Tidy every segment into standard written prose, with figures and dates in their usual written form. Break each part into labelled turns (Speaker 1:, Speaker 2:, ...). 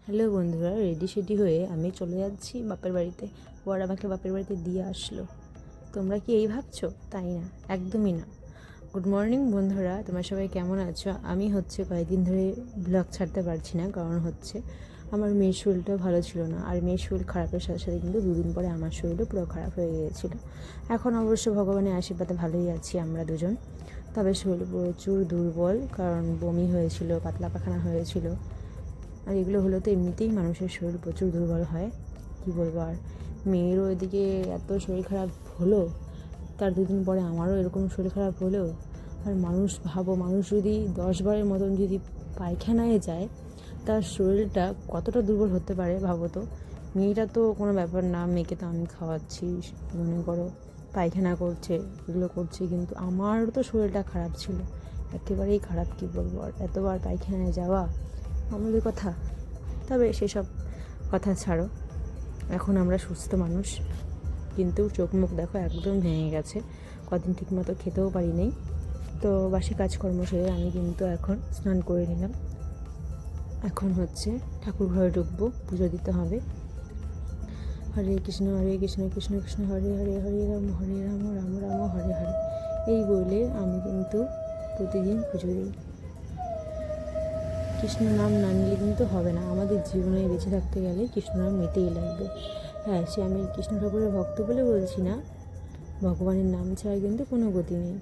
Speaker 1: Hello বন্ধুরা, ready সেডি হয়ে আমি চলে যাচ্ছি বাপের বাড়িতে। বর আমাকে বাপের বাড়িতে দিয়ে আসলো। তোমরা কি এই ভাবছো? তাই না, একদমই না। গুড মর্নিং বন্ধুরা, তোমরা সবাই কেমন আছো? আমি কয়েকদিন ধরে ব্লগ ছাড়তে পারছি না, কারণ আমার মেয়ের শরীরটা ভালো ছিল না। আর মেয়ের শরীর খারাপের সাথে সাথে কিন্তু দুদিন পরে আমার শরীরও পুরো খারাপ হয়ে গিয়েছিলো। এখন অবশ্য ভগবানের আশীর্বাদে ভালোই আছি আমরা দুজন। তবে শরীর প্রচুর দুর্বল, কারণ বমি হয়েছিল, পাতলা পায়খানা হয়েছিল। আর এগুলো হলো তো এমনিতেই মানুষের শরীর প্রচুর দুর্বল হয়, কী বলবো। আর মেয়েরও এদিকে এত শরীর খারাপ হলো, তার দুদিন পরে আমারও এরকম শরীর খারাপ হলো। আর মানুষ যদি 10 বারের মতন যদি পায়খানায় যায়, তার শরীরটা কতটা দুর্বল হতে পারে ভাবো তো। মেয়েটা তো কোনো ব্যাপার না, মেয়েকে তো আমি খাওয়াচ্ছি, মনে করো পায়খানা করছে, এগুলো করছে, কিন্তু আমারও তো শরীরটা খারাপ ছিল, একেবারেই খারাপ, কী বলবো। আর এতবার পায়খানায় যাওয়া আমাদের কথা। তবে সেসব কথা ছাড়ো, এখন আমরা সুস্থ মানুষ, কিন্তু চোখ মুখ দেখো একদম ভেঙে গেছে। কদিন ঠিকমতো খেতেও পারি নাই। তো বাসি কাজকর্ম সেরে আমি কিন্তু এখন স্নান করে নিলাম। এখন ঠাকুর ঘরে ঢুকবো, পুজো দিতে হবে। হরে কৃষ্ণ কৃষ্ণ কৃষ্ণ হরে হরে, হরে রাম রাম রাম হরে হরে, এই বলে আমি কিন্তু প্রতিদিন পুজো দিই। কৃষ্ণ নাম না নিলে কিন্তু হবে না, আমাদের জীবনে বেঁচে থাকতে গেলে কৃষ্ণ নাম নিতেই লাগবে। হ্যাঁ, সে আমি কৃষ্ণ ঠাকুরের ভক্ত বলে বলছি না, ভগবানের নাম ছাড়া কিন্তু কোনো গতি নেই।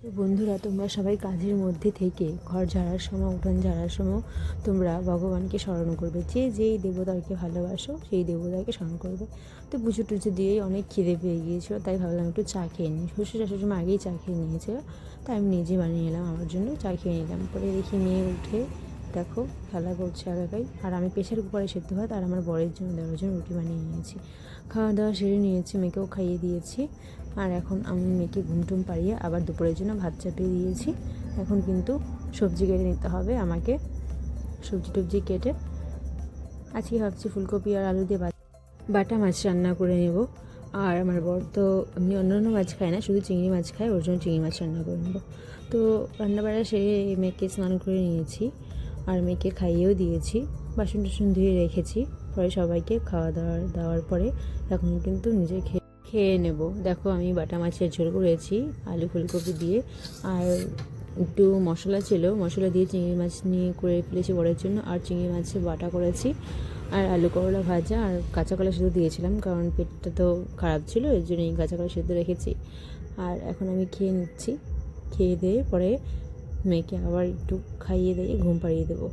Speaker 1: তো বন্ধুরা, তোমরা সবাই কাজের মধ্যে থেকে ঘর ঝাড়ার সময়, উঠান ঝাড়ার সময় তোমরা ভগবানকে স্মরণ করবে। যেই দেবতাকে ভালোবাসো সেই দেবতাকে স্মরণ করবে। তো পুজো টুজো দিয়েই অনেক খিদে পেয়ে গিয়েছিলো, তাই ভাবলাম একটু চা খেয়ে নিই। শ্বশুর শাশুড়ি সময় আগেই চা খেয়ে নিয়েছিল, তাই আমি নিজে বানিয়ে নিলাম, আমার জন্য চা খেয়ে নিলাম। পরে দেখি মেয়ে উঠে দেখো খেলা করছে একাই। আর আমি প্রেশার কুকারে সেদ্ধ ভাত আর আমার বরের জন্য দেওয়ার জন্য রুটি বানিয়ে নিয়েছি। খাওয়া দাওয়া সেরে নিয়েছি, মেয়েকেও খাইয়ে দিয়েছি। আর এখন আমি মেয়েকে ঘুমটুম পাড়িয়ে আবার দুপুরের জন্য ভাত চাপিয়ে দিয়েছি। এখন কিন্তু সবজি কেটে নিতে হবে আমাকে। সবজি টবজি কেটে আজকে ভাবছি ফুলকপি আর আলু দিয়ে বাটা মাছ রান্না করে নেব। আর আমার বর তো এমনি অন্য মাছ খায় না, শুধু চিংড়ি মাছ খায়, ওর জন্য চিংড়ি মাছ রান্না করে নেব। তো রান্নাবাড়া সেরে মেয়েকে স্নান করে নিয়েছি, আর মেয়েকে খাইয়েও দিয়েছি, বাসন টাসন ধুয়ে রেখেছি। পরে সবাইকে খাওয়া দেওয়ার পরে এখন কিন্তু নিজে খেয়ে নেব। দেখো আমি বাটা মাছের ঝোল করেছি আলু ফুলকপি দিয়ে, আর একটু মশলা ছিল, মশলা দিয়ে চিংড়ি মাছ নিয়ে করে ফেলেছি বড়ের জন্য। আর চিংড়ি মাছের বাটা করেছি, আর আলু করলা ভাজা, আর কাঁচা কলা সেদ্ধ দিয়েছিলাম, কারণ পেটটা তো খারাপ ছিল, এর জন্য এই কাঁচা কলা সেদ্ধ রেখেছি। আর এখন আমি খেয়ে নিচ্ছি, খেয়ে দিয়ে পরে মেয়েকে আবার একটু খাইয়ে দিয়ে ঘুম পাড়িয়ে দেবো।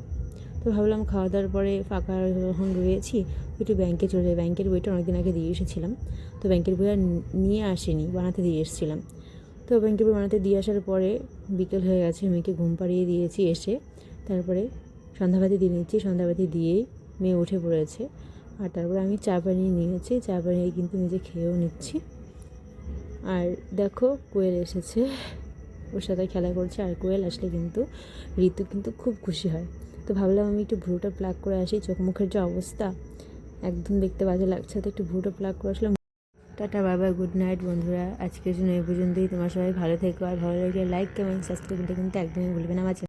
Speaker 1: তো ভাবলাম খাওয়া দাওয়ার পরে ফাঁকা যখন রয়েছি একটু ব্যাংকে চলে যাই। ব্যাংকের বইটা অনেকদিন আগে দিয়ে এসেছিলাম, তো ব্যাংকের বই আর নিয়ে আসেনি, বানাতে দিয়ে এসেছিলাম। তো ব্যাংকের বই বানাতে দিয়ে আসার পরে বিকেল হয়ে গেছে, মেয়েকে ঘুম পাড়িয়ে দিয়েছি, এসে তারপরে সন্ধ্যাবাতি দিয়ে নিচ্ছি। সন্ধ্যাবাতি দিয়েই মেয়ে উঠে পড়েছে, আর তারপরে আমি চা বানিয়ে নিয়েছি, চা বানিয়ে কিন্তু নিজে খেয়েও নিচ্ছি। আর দেখো কোয়েল এসেছে, ওর সাথে খেলা করছে। আর কোয়েল আসলে কিন্তু ঋতু কিন্তু খুব খুশি হয়। তো ভাবলাম আমি একটু ভ্রুটা প্লাগ করে আসি, চোখ মুখের যে অবস্থা একদম দেখতে বাজে লাগছে, তো একটু ভ্রুটা প্লাগ করে আসলাম। Tata, bye bye, good night বন্ধুরা। আজকের জন্য এই পর্যন্তই। তোমার সবাই ভালো থেকো, আর ভালো লাগলে লাইক কমেন্ট সাবস্ক্রাইব করতে কিন্তু একদমই ভুলবে না। আমার